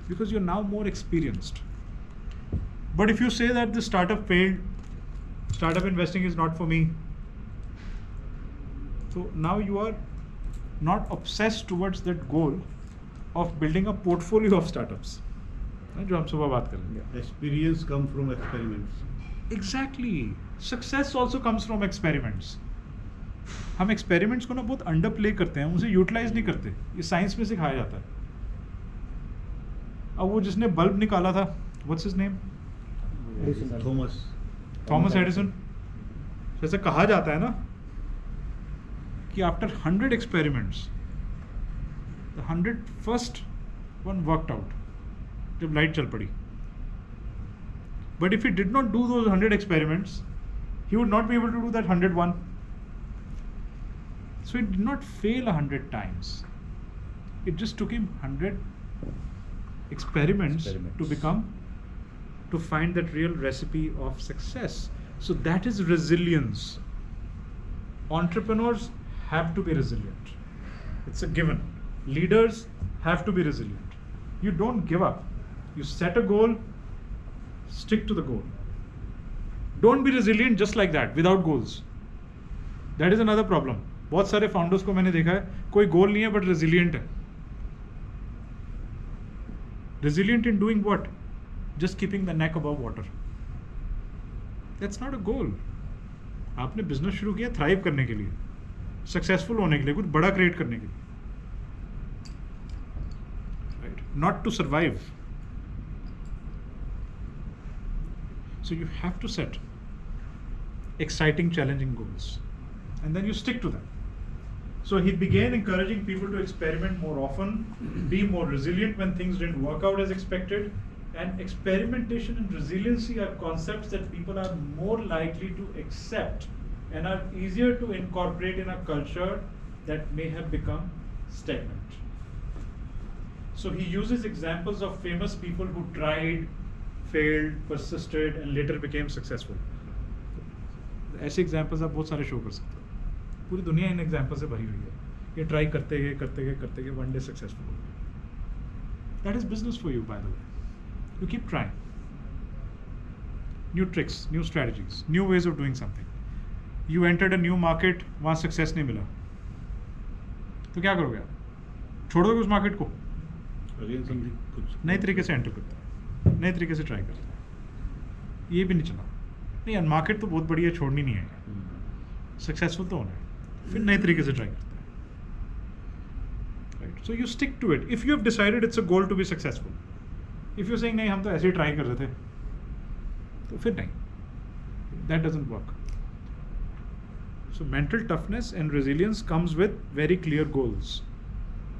because you're now more experienced. But if you say that the startup failed, startup investing is not for me, so now you are not obsessed towards that goal of building a portfolio of startups. जो हम सुबह बात कर रहे हैं. Experience come from experiments. Exactly. Success also comes from experiments. हम experiments को ना बहुत underplay करते हैं, उसे utilize नहीं करते. ये साइंस में सिखाया जाता है. अब वो जिसने बल्ब निकाला था, what's his name? Thomas Edison. जैसे कहा जाता है ना कि after 100 experiments, the 101st one worked out. जब लाइट चल पड़ी. But if he did not do those 100 experiments, he would not be able to do that 101. So he did not fail 100 times. It just took him 100 experiments to find that real recipe of success. So that is resilience. Entrepreneurs have to be resilient. It's a given. Leaders have to be resilient. You don't give up. You set a goal, stick to the goal. Don't be resilient just like that, without goals. That is another problem. बहुत सारे founders को मैंने देखा है, कोई goal नहीं है but resilient है. Resilient in doing what? Just keeping the neck above water. That's not a goal. आपने business शुरू किया thrive करने के लिए, successful होने के लिए, कुछ बड़ा create करने के लिए. Right? Not to survive. So you have to set exciting, challenging goals, and then you stick to them. So he began encouraging people to experiment more often, be more resilient when things didn't work out as expected, and experimentation and resiliency are concepts that people are more likely to accept and are easier to incorporate in a culture that may have become stagnant. So he uses examples of famous people who tried, failed, persisted, and later became successful. ऐसे examples आप बहुत सारे show कर सकते हो. पूरी दुनिया in example से भरी हुई है. ये ट्राई करते गए वन डे सक्सेसफुल हो गए. That is business for you by the way. You keep trying. New tricks, new strategies, new ways of doing something. You entered a new market, वहाँ सक्सेस नहीं मिला तो क्या करोगे आप? छोड़ दोगे उस मार्केट को? नए तरीके से एंटर करते हैं, नए तरीके से ट्राई करते हैं. ये भी नहीं चला, नहीं यार मार्केट तो बहुत बढ़िया, छोड़नी नहीं है, सक्सेसफुल तो होना है, फिर नए तरीके से ट्राई करते हैं. Right, so you stick to it. If you have decided it's a goal to be successful. If you saying नहीं हम तो ऐसे ही ट्राई कर रहे थे, तो फिर नहीं, that doesn't work. So mental toughness and resilience comes with very clear goals.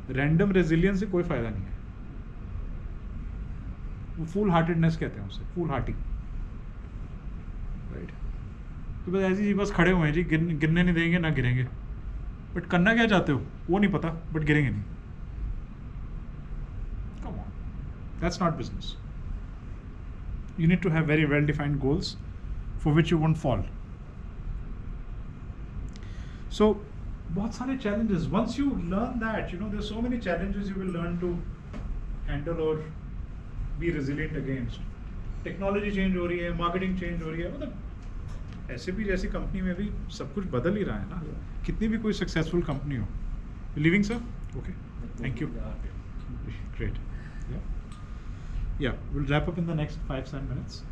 Random resilience से कोई फायदा नहीं है. वो फुल हार्टेडनेस कहते हैं उसे, फुल हार्टी. राइट, तो बस ऐसे ही बस खड़े हुए हैं जी, गिरने नहीं देंगे ना गिरेंगे. बट करना क्या चाहते हो वो नहीं पता, बट गिरेंगे नहीं. Come on, that's not business. You need to have very well defined goals for which you won't fall. So बहुत सारे challenges. Once you learn that, you know, there's so many challenges you will learn to handle or be resilient against. Technology change हो रही है, marketing change हो रही है, मतलब ऐसे भी जैसी कंपनी में भी सब कुछ बदल ही रहा है ना. कितनी भी कोई सक्सेसफुल कंपनी हो. Living sir? Okay, thank you, great. Yeah will wrap up in the next 5-7 minutes.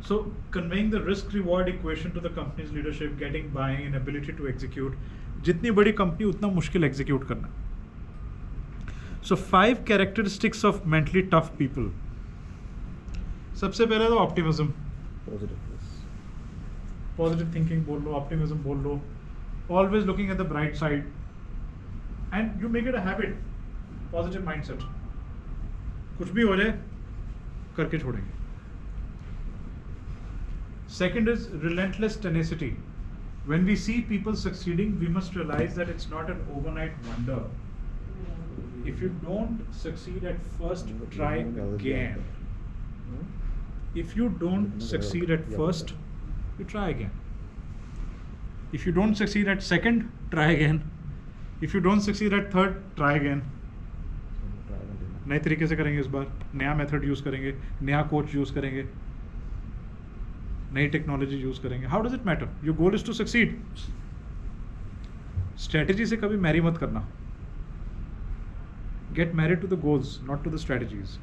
So conveying the risk reward equation to the company's leadership, getting buy-in, ability to execute. जितनी बड़ी company उतना मुश्किल execute करना. So 5 characteristics of mentally tough people. सबसे पहले तो optimism, positive thinking बोल लो, ऑप्टिमिज्म बोल लो, always looking at the bright side, and you make it a habit. Positive mindset, कुछ भी हो जाए करके छोड़ेंगे. Second is relentless tenacity. When we see people succeeding, we must realize that it's not an overnight wonder. If you don't succeed at first, try again. If you don't succeed at first, you try again. If you don't succeed at second, try again. If you don't succeed at third, try again. नए तरीके से करेंगे, इस बार नया method use करेंगे, नया coach use करेंगे, नई टेक्नोलॉजी यूज़ करेंगे. How does it matter? Your goal is to succeed. Strategy से कभी मैरी मत करना. Get married to the goals, not to the strategies.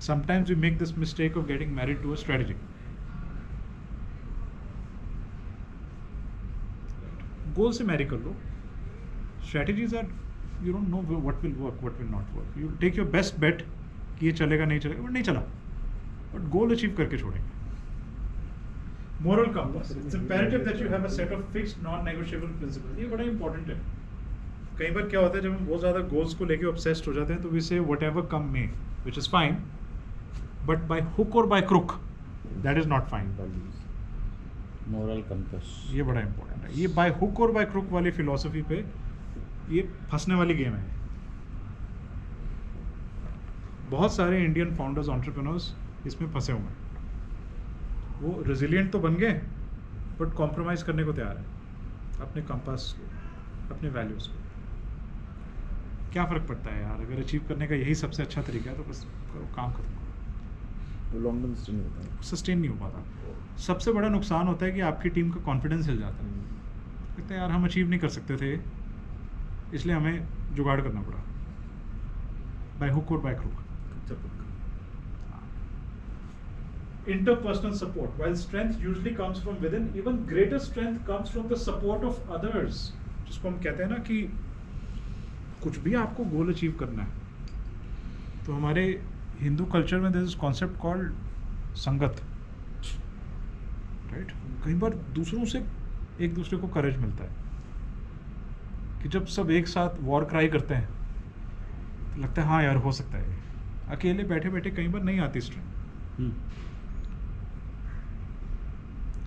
Sometimes we make this mistake of getting married to a strategy. Goal से marry कर लो. Strategies are, you don't know what will work, what will not work. You take your best bet कि ये चलेगा नहीं चलेगा, but नहीं चला, बट गोल अचीव करके छोड़ेंगे. Moral compass. It's imperative that you have a set of fixed non-negotiable principles. ये बड़ा important है. कई बार क्या होता है जब हम बहुत ज़्यादा goals को लेके obsessed हो जाते हैं तो we say whatever come may, which is fine, but by hook or by crook, that is not fine. Moral compass ये बड़ा important है. ये by hook or by crook वाली philosophy पे ये फंसने वाली गेम है. बहुत सारे इंडियन फाउंडर्स, एंटरप्रेन्योर्स इसमें फंसे हुए हैं. वो रेजिलिएंट तो बन गए बट कॉम्प्रोमाइज़ करने को तैयार है अपने कंपास को, अपने वैल्यूज़ को. क्या फ़र्क पड़ता है यार, अगर अचीव करने का यही सबसे अच्छा तरीका है तो बस करो, काम खत्म करो. लॉन्ग टर्म सस्टेन होता है, सस्टेन नहीं हो पाता. सबसे बड़ा नुकसान होता है कि आपकी टीम का कॉन्फिडेंस हिल जाता है. कहते हैं यार हम अचीव नहीं कर सकते थे, इसलिए हमें जुगाड़ करना पड़ा, बाय हुक और by crook. Interpersonal support. While strength usually comes from within, even greater strength comes from the support of others. जिसको हम कहते हैं ना कि कुछ भी आपको गोल अचीव करना है तो हमारे हिंदू कल्चर में दिस कॉन्सेप्ट कॉल्ड संगत, राइट. कई बार दूसरों से एक दूसरे को करेज मिलता है कि जब सब एक साथ वॉर क्राई करते हैं तो लगता है हाँ यार हो सकता है. अकेले बैठे बैठे कई बार नहीं आती strength.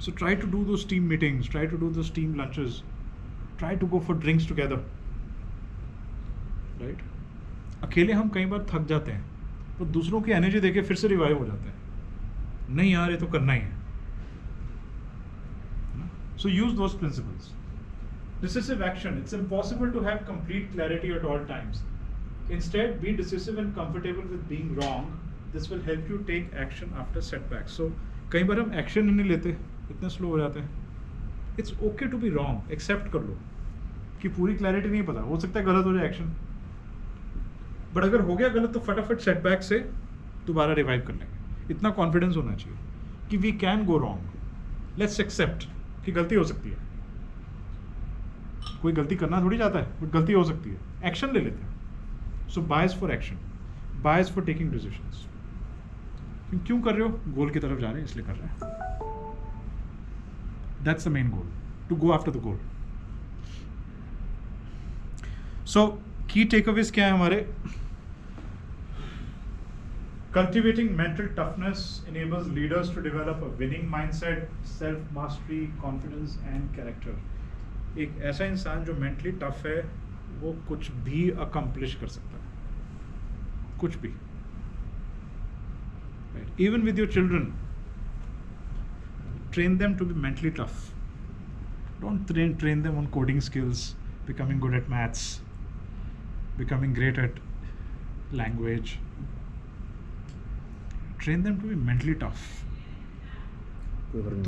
So try to do those team meetings, try to do those team lunches, try to go for drinks together, right? अकेले हम कई बार थक जाते हैं तो दूसरों की एनर्जी देके फिर से रिवाइव हो जाते हैं. नहीं यार ये तो करना ही है. So use those principles. Decisive action. It's impossible to have complete clarity at all times. Instead, be decisive and comfortable with being wrong. This will help you take action after setbacks. So कई बार हम action ही नहीं लेते, इतने slow हो जाते हैं. It's okay to be wrong. Accept कर लो कि पूरी क्लैरिटी नहीं पता, हो सकता है गलत हो जाए एक्शन, बट अगर हो गया गलत तो फटाफट सेटबैक से दोबारा रिवाइव कर लेंगे. इतना कॉन्फिडेंस होना चाहिए कि we can go wrong. Let's accept कि गलती हो सकती है. कोई गलती करना थोड़ी जाता है, बट गलती हो सकती है. एक्शन ले लेते हैं. So bias for action, bias for taking decisions. क्यों कर रहे हो? गोल की तरफ जा रहे हैं इसलिए कर रहे हैं. That's the main goal, to go after the goal. So key takeaways क्या है हमारे? Cultivating mental toughness enables leaders to develop a winning mindset, self-mastery, confidence and character. एक ऐसा इंसान जो मेंटली टफ है वो कुछ भी अकम्प्लिश कर सकता है, कुछ भी. Right. Even with your children, train them to be mentally tough. Don't train them on coding skills, becoming good at maths, becoming great at language. Train them to be mentally tough.